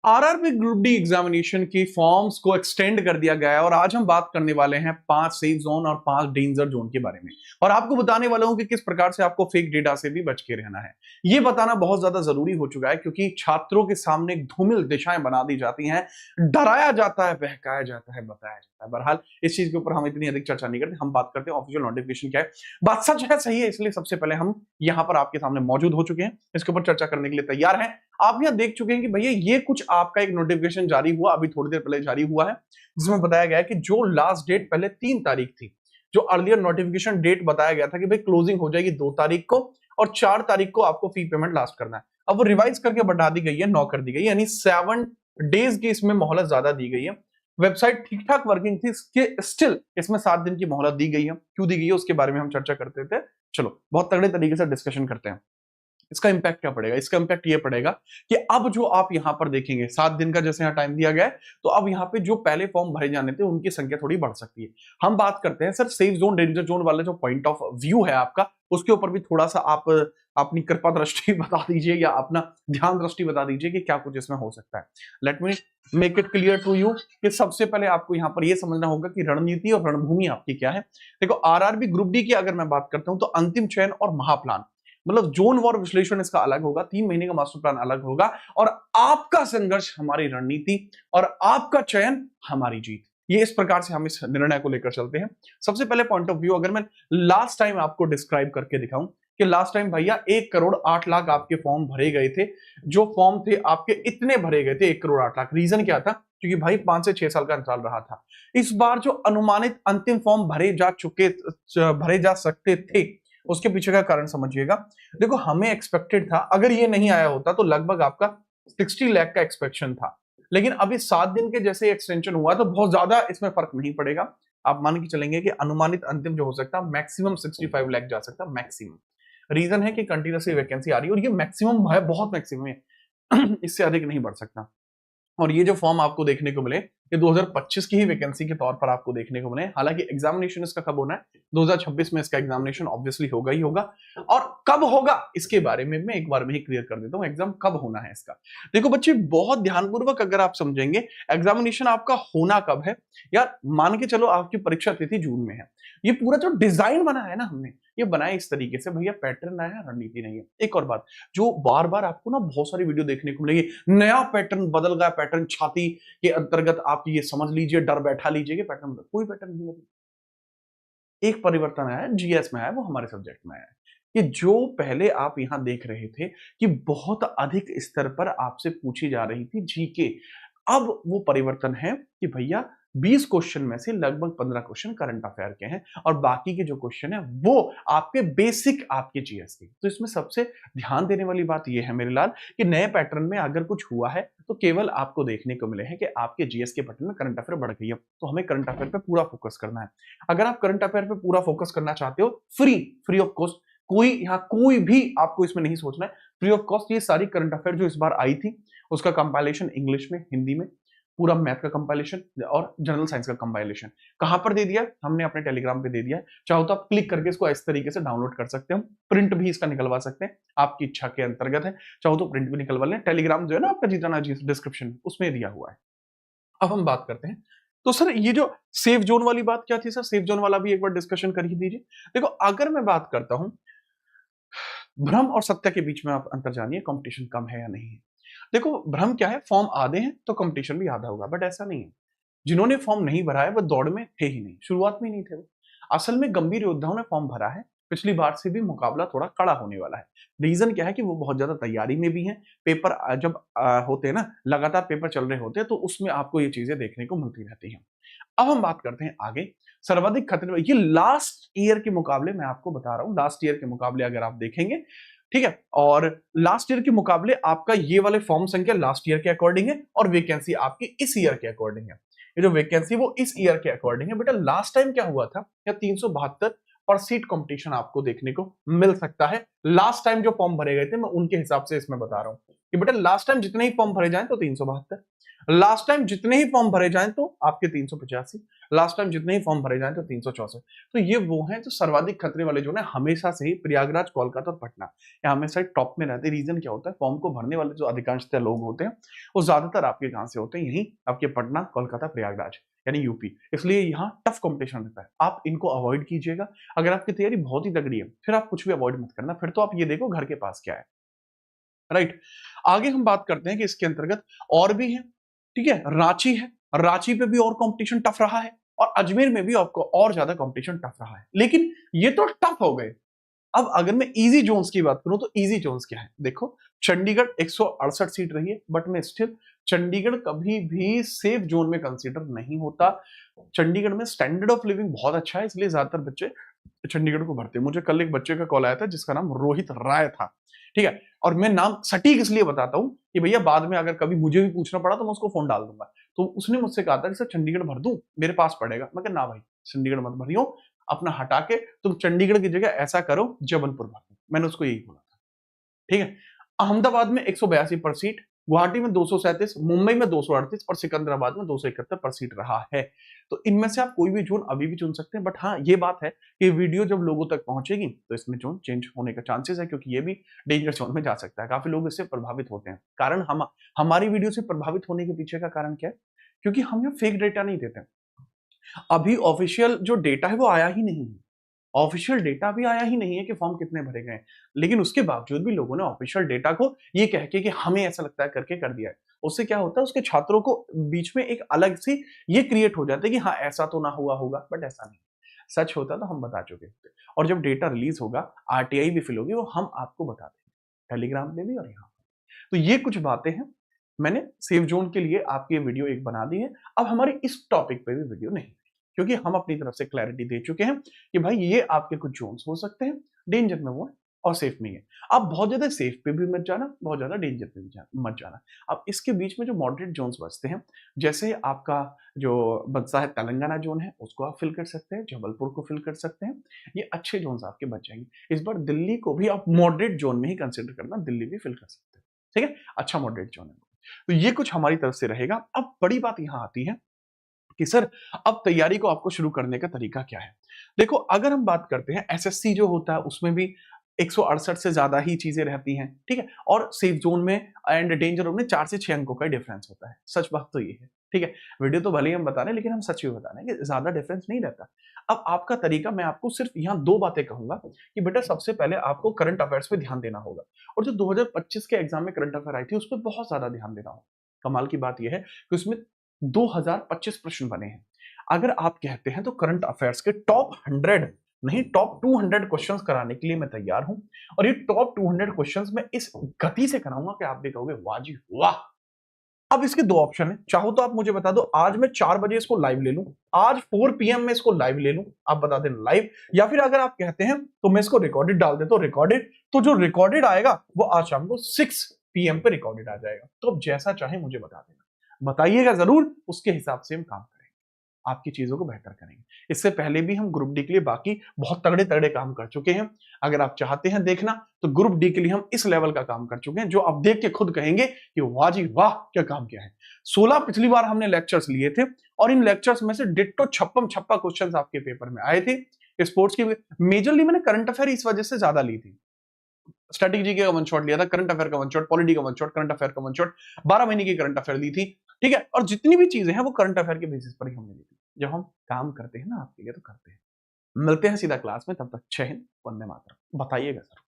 RRB group D examination की forms को extend कर दिया गया है और आज हम बात करने वाले हैं 5 सेफ जोन और 5 डेंजर जोन के बारे में और आपको बताने वाला हूं कि किस प्रकार से आपको फेक डेटा से भी बच के रहना है। यह बताना बहुत ज्यादा जरूरी हो चुका है क्योंकि छात्रों के सामने धूमिल दिशाएं बना दी जाती हैं, डराया जाता है, बहकाया जाता है, बताया जाता है। बहरहाल इस चीज के ऊपर हम इतनी अधिक चर्चा नहीं करते, हम बात करते हैं ऑफिशियल नोटिफिकेशन क्या है। बात सच है, सही है, इसलिए सबसे पहले हम यहां पर आपके सामने मौजूद हो चुके हैं, इसके ऊपर चर्चा करने के लिए तैयार हैं। आप यहां देख चुके हैं कि भैया ये कुछ आपका एक नोटिफिकेशन जारी हुआ, अभी थोड़ी देर पहले जारी हुआ है, जिसमें बताया गया है कि जो लास्ट डेट पहले 3 तारीख थी, जो अर्लियर नोटिफिकेशन डेट बताया गया था कि भाई क्लोजिंग हो जाएगी 2 तारीख को और 4 तारीख को आपको फी पेमेंट लास्ट करना है, अब वो रिवाइज करके बढ़ा दी गई है, 9 कर दी गई, यानी 7 डेज की इसमें मोहलत ज्यादा दी गई है। वेबसाइट ठीक ठाक वर्किंग थी, स्टिल इसमें 7 दिन की मोहलत दी गई है। क्यों दी गई है उसके बारे में हम चर्चा करते थे। चलो बहुत तगड़े तरीके से डिस्कशन करते हैं। इसका इंपैक्ट क्या पड़ेगा? इसका इंपैक्ट ये पड़ेगा कि अब जो आप यहां पर देखेंगे 7 दिन का जैसे यहां टाइम दिया गया है, तो अब यहां पे जो पहले फॉर्म भरे जाने थे उनकी संख्या थोड़ी बढ़ सकती है। हम बात करते हैं sir safe zone danger zone वाला जो पॉइंट ऑफ व्यू है आपका, उसके ऊपर भी थोड़ा सा आप अपनी कृपा दृष्टि बता दीजिए या अपना ध्यान दृष्टि बता दीजिए कि क्या कुछ इसमें हो सकता है। Let me make it clear to you कि सबसे पहले आपको यहां पर यह समझना होगा कि रणनीति और रणभूमि आपकी क्या है। देखो आरआरबी ग्रुप डी की अगर मैं बात करता हूं तो अंतिम चयन और महाप्लान, मतलब जोन वार विश्लेषण इसका अलग होगा, 3 महीने का मास्टर प्लान अलग होगा और आपका संघर्ष हमारी रणनीति और आपका चयन हमारी जीत। ये इस प्रकार से हम इस निर्णय को लेकर चलते हैं। सबसे पहले पॉइंट ऑफ व्यू अगर मैं लास्ट टाइम आपको डिस्क्राइब करके दिखाऊं कि लास्ट टाइम भैया 1,08,00,000 आपके फॉर्म भरे गए थे। जो फॉर्म थे आपके इतने भरे गए थे 1,08,00,000। रीजन क्या था? क्योंकि भाई 5 से 6 साल का अंतराल रहा था। इस बार जो अनुमानित अंतिम फॉर्म भरे जा सकते थे, उसके पीछे का कारण समझिएगा। देखो हमें एक्सपेक्टेड था, अगर ये नहीं आया होता तो लगभग आपका 60 लाख का एक्सपेक्टेशन था, लेकिन अभी 7 दिन के जैसे एक्सटेंशन हुआ तो बहुत ज्यादा इसमें फर्क नहीं पड़ेगा। आप मान के चलेंगे कि अनुमानित अंतिम जो हो सकता है मैक्सिमम 65 लाख जा सकता है, मैक्सिमम। रीजन है कि कंटिन्यूसली वैकेंसी आ रही है और ये मैक्सिमम है, बहुत मैक्सिमम है। इससे अधिक नहीं बढ़ सकता। और ये जो फॉर्म आपको देखने को मिले ये 2025 की ही वैकेंसी के तौर पर आपको देखने को मिले। हालांकि एग्जामिनेशन इसका कब होना है? 2026 में इसका एग्जामिनेशन ऑब्वियसली होगा ही होगा। और कब होगा इसके बारे में मैं एक बार में ही क्लियर कर देता हूं, एग्जाम कब होना है इसका। देखो बच्चे बहुत ध्यानपूर्वक अगर आप समझेंगे एग्जामिनेशन आपका होना कब है। यार मान के चलो आपकी परीक्षा तिथि जून में है। ये पूरा जो डिजाइन बना है ना हमने, ये बनाया इस तरीके से, भैया पैटर्न आया है, रणनीति नहीं है। एक और बात जो बार बार आपको ना बहुत सारी वीडियो देखने को मिलेगी, नया पैटर्न बदल गया, पैटर्न छाती के अंतर्गत आप ये समझ लीजिए, डर बैठा लीजिए कि पैटर्न बदल, कोई पैटर्न नहीं बदल। एक परिवर्तन आया है, जीएस में आया, वो हमारे सब्जेक्ट में आया है कि जो पहले आप यहां देख रहे थे कि बहुत अधिक स्तर पर आपसे पूछी जा रही थी जीके, अब वो परिवर्तन है कि भैया 20 क्वेश्चन में से लगभग 15 क्वेश्चन करंट अफेयर के हैं और बाकी के जो क्वेश्चन है वो आपके बेसिक आपके जीएस के। तो इसमें सबसे ध्यान देने वाली बात ये है मेरे लाल कि नए पैटर्न में अगर कुछ हुआ है तो केवल आपको देखने को मिले हैं कि आपके जीएस के पैटर्न में करंट अफेयर बढ़ गई है। तो हमें करंट अफेयर पे पूरा फोकस करना है। अगर आप करंट अफेयर पे पूरा फोकस करना चाहते हो, फ्री ऑफ कॉस्ट, कोई भी आपको इसमें नहीं सोचना है, फ्री ऑफ कॉस्ट ये सारी करंट अफेयर जो इस बार आई थी उसका कंपाइलेशन इंग्लिश में, हिंदी में, पूरा मैथ का कंपाइलेशन और जनरल साइंस का कंपाइलेशन कहां पर दे दिया? हमने अपने टेलीग्राम पे दे दिया है। चाहो तो आप क्लिक करके इसको इस तरीके से डाउनलोड कर सकते हो, प्रिंट भी इसका निकलवा सकते हैं, आपकी इच्छा के अंतर्गत है। चाहो तो प्रिंट भी निकलवा लें, टेलीग्राम जो है ना आपका जीतना जी डिस्क्रिप्शन उसमें दिया हुआ है। अब हम बात करते हैं तो सर ये जो सेफ जोन वाली बात क्या थी सर? सेफ जोन वाला भी एक बार डिस्कशन कर ही दीजिए। देखो अगर मैं बात करता हूं भ्रम और सत्य के बीच में, आप अंतर जानिए कंपटीशन कम है या नहीं है। देखो भ्रम क्या है, फॉर्म आधे हैं तो कंपटीशन भी आधा होगा, बट ऐसा नहीं है। जिन्होंने फॉर्म नहीं भरा है वो दौड़ में थे ही नहीं, शुरुआत में ही नहीं थे वो। असल में गंभीर योद्धाओं ने फॉर्म भरा है, पिछली बार से भी मुकाबला थोड़ा कड़ा होने वाला है। रीजन क्या है कि वो बहुत ज्यादा तैयारी में भी हैं। पेपर जब होते हैं ना, लगातार पेपर चल रहे होते हैं तो उसमें आपको ये चीजें देखने को मिलती रहती हैं। अब हम बात करते हैं आगे सर्वाधिक खतरे, ये लास्ट ईयर के मुकाबले मैं आपको बता रहा हूं, लास्ट ईयर के मुकाबले अगर आप देखेंगे, ठीक है, और लास्ट ईयर के मुकाबले आपका ये वाले फॉर्म संख्या लास्ट ईयर के अकॉर्डिंग है और वैकेंसी आपकी इस ईयर के अकॉर्डिंग है। ये जो वैकेंसी वो इस ईयर के अकॉर्डिंग है। बेटा लास्ट टाइम क्या हुआ था, या 372 पर सीट कंपटीशन आपको देखने को मिल सकता है। लास्ट टाइम जो फॉर्म भरे गए थे मैं उनके हिसाब से इसमें बता रहा हूं कि बेटा लास्ट टाइम जितने ही फॉर्म भरे जाएं तो 372। लास्ट टाइम जितने ही फॉर्म भरे जाएं तो आपके 385, लास्ट टाइम जितने ही फॉर्म भरे जाएं तो 364। तो ये वो हैं जो सर्वाधिक खतरे वाले जो है हमेशा से ही प्रयागराज, कोलकाता और पटना ये हमेशा टॉप में रहते हैं। रीजन क्या होता है, फॉर्म को भरने वाले जो अधिकांशतः लोग होते हैं वो ज्यादातर आपके कहां से होते हैं, यही आपके पटना, कोलकाता, प्रयागराज यानी यूपी। इसलिए यहाँ टफ कंपटीशन रहता है, आप इनको अवॉइड कीजिएगा। अगर आपकी तैयारी बहुत ही तगड़ी है फिर आप कुछ भी अवॉइड मत करना, फिर तो आप ये देखो घर के पास क्या है, राइट। आगे हम बात करते हैं कि इसके अंतर्गत और भी है, ठीक है। रांची है, रांची पे भी और कंपटीशन टफ रहा है और अजमेर में भी आपको और ज्यादा कंपटीशन टफ रहा है, लेकिन ये तो टफ हो गए। अब अगर मैं इजी जोन्स की बात करूं तो इजी जोन्स क्या है, देखो चंडीगढ़ 168 सीट रही है, बट मैं स्टिल चंडीगढ़ कभी भी सेफ जोन में कंसीडर नहीं होता। चंडीगढ़ में स्टैंडर्ड ऑफ लिविंग बहुत अच्छा है, इसलिए ज्यादातर बच्चे चंडीगढ़ को भरते हैं। मुझे कल एक बच्चे का कॉल आया था जिसका नाम रोहित राय था, ठीक है। और मैं नाम सटीक इसलिए बताता हूं कि भैया बाद में अगर कभी मुझे भी पूछना पड़ा तो मैं उसको फोन डाल दूंगा। तो उसने मुझसे कहा था कि सर चंडीगढ़ भर दूं, मेरे पास पड़ेगा। मैं कहा ना भाई, चंडीगढ़ मत भरियो, अपना हटा के तुम चंडीगढ़ की जगह ऐसा करो जबलपुर भर दो। मैंने उसको यही बोला था, ठीक है। अहमदाबाद में 182 पर सीट, गुवाहाटी में 237, मुंबई में 238 और सिकंदराबाद में 271 पर सीट रहा है। तो इनमें से आप कोई भी जोन अभी भी चुन सकते हैं, बट हाँ ये बात है कि वीडियो जब लोगों तक पहुंचेगी तो इसमें जोन चेंज होने का चांसेस है, क्योंकि ये भी डेंजर जोन में जा सकता है। काफी लोग इससे प्रभावित होते हैं। कारण हमारी वीडियो से प्रभावित होने के पीछे का कारण क्या है, क्योंकि हम यहाँ फेक डेटा नहीं देते। अभी ऑफिशियल जो डेटा है वो आया ही नहीं है, ऑफिशियल डेटा भी आया ही नहीं है कि फॉर्म कितने भरे गए, लेकिन उसके बावजूद भी लोगों ने ऑफिशियल डेटा को ये कह के कि हमें ऐसा लगता है करके कर दिया है। उससे क्या होता है, उसके छात्रों को बीच में एक अलग सी ये क्रिएट हो जाता है कि हाँ ऐसा तो ना हुआ होगा, बट ऐसा नहीं, सच होता तो हम बता चुके थे। और जब डेटा रिलीज होगा, आरटीआई भी फिल होगी, वो हम आपको बता देंगे टेलीग्राम पे भी और यहाँ। तो ये कुछ बातें हैं, मैंने सेफ जोन के लिए आपकी वीडियो एक बना दी है। अब हमारे इस टॉपिक पे भी वीडियो नहीं, क्योंकि हम अपनी तरफ से क्लैरिटी दे चुके हैं कि भाई ये आपके कुछ जोन्स हो सकते हैं, डेंजर में वो है और सेफ में है। आप बहुत ज्यादा सेफ पे भी मत जाना, बहुत ज्यादा डेंजर पे भी मत जाना। अब इसके बीच में जो मॉडरेट जोन्स बचते हैं, जैसे आपका जो बचता है तेलंगाना जोन है, उसको आप फिल कर सकते हैं, जबलपुर को फिल कर सकते हैं, ये अच्छे जोन्स आपके बच जाएंगे। इस बार दिल्ली को भी आप मॉडरेट जोन में ही कंसिडर करना, दिल्ली भी फिल कर सकते हैं, ठीक है, अच्छा मॉडरेट जोन है। तो ये कुछ हमारी तरफ से रहेगा। अब बड़ी बात यहां आती है कि सर अब तैयारी को आपको शुरू करने का तरीका क्या है। देखो अगर हम बात करते हैं एसएससी जो होता है उसमें भी 168 से ज्यादा ही चीजें रहती हैं, ठीक है। और सेफ जोन में एंड डेंजर जोन में 4 से 6 अंकों का डिफरेंस होता है, सच बात तो ये है, ठीक है। वीडियो तो भले ही हम बता रहे हैं, लेकिन हम सच भी बता रहे हैं कि ज्यादा डिफरेंस नहीं रहता। अब आपका तरीका, मैं आपको सिर्फ यहाँ 2 बातें कहूंगा कि बेटा सबसे पहले आपको करंट अफेयर्स पे ध्यान देना होगा, और जो 2025 के एग्जाम में करंट अफेयर आई थी उस पर बहुत ज्यादा ध्यान देना होगा। कमाल की बात यह है कि उसमें 2025 प्रश्न बने हैं। अगर आप कहते हैं तो करंट अफेयर्स के टॉप 100 नहीं, टॉप 200 क्वेश्चंस कराने के लिए मैं तैयार हूं। और ये टॉप 200 क्वेश्चंस मैं इस गति से कराऊंगा कि आप भी कहोगे वाह जी वाह। अब इसके 2 ऑप्शन है, चाहो तो आप मुझे बता दो आज मैं 4 बजे इसको लाइव ले लूं, आज 4 PM में इसको लाइव ले लूं, आप बता देना लाइव, या फिर अगर आप कहते हैं तो मैं इसको रिकॉर्डेड डाल देता हूं, रिकॉर्डेड। तो जो रिकॉर्डेड आएगा वो आज शाम को 6 PM पे रिकॉर्डेड आ जाएगा। तो अब जैसा चाहे मुझे बता देना, बताइएगा जरूर, उसके हिसाब से हम काम करेंगे, आपकी चीजों को बेहतर करेंगे। इससे पहले भी हम ग्रुप डी के लिए बाकी बहुत तगड़े तगड़े काम कर चुके हैं। अगर आप चाहते हैं देखना तो ग्रुप डी के लिए हम इस लेवल का काम कर चुके हैं जो आप देख के खुद कहेंगे कि वाह जी वाह क्या काम किया है। 16 पिछली बार हमने लेक्चर्स लिए थे और इन लेक्चर्स में से डिट्टो छप्पम छप्पा क्वेश्चन आपके पेपर में आए थे। स्पोर्ट्स की मेजरली मैंने करंट अफेयर इस वजह से ज्यादा ली थी, स्ट्रेटेजी का वन शॉट लिया था, करंट अफेयर का वन शॉट, पॉलिटी का वन शॉट, करंट अफेयर का वन शॉट, 12 महीने की करंट अफेयर ली थी, ठीक है। और जितनी भी चीजें हैं वो करंट अफेयर के बेसिस पर ही हमने ली थी। जब हम काम करते हैं ना आपके लिए तो करते हैं। मिलते हैं सीधा क्लास में, तब तक जय हिंद, वंदे मातरम। बताइएगा सर।